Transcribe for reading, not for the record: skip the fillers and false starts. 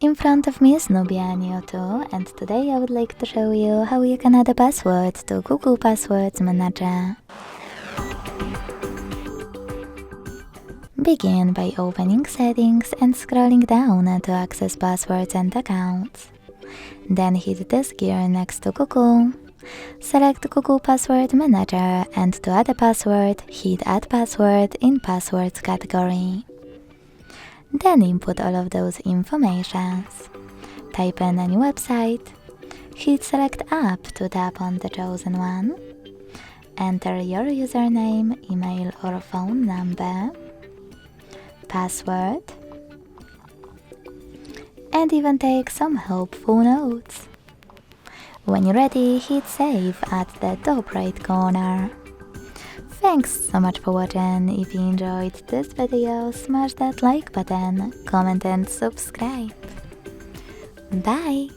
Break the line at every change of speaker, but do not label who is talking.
In front of me is Nubia and Yoto, and today I would like to show you how you can add a password to Google Passwords Manager. Begin by opening Settings and scrolling down to access passwords and accounts. Then hit this gear next to Google. Select Google Password Manager, and to add a password, hit Add Password in Passwords category. Then input all of those informations. Type in any website. Hit Select App to tap on the chosen one. Enter your username, email or phone number, password, and even take some helpful notes. When you're ready, hit Save at the top right corner. Thanks so much for watching. If you enjoyed this video, smash that like button, comment and subscribe. Bye!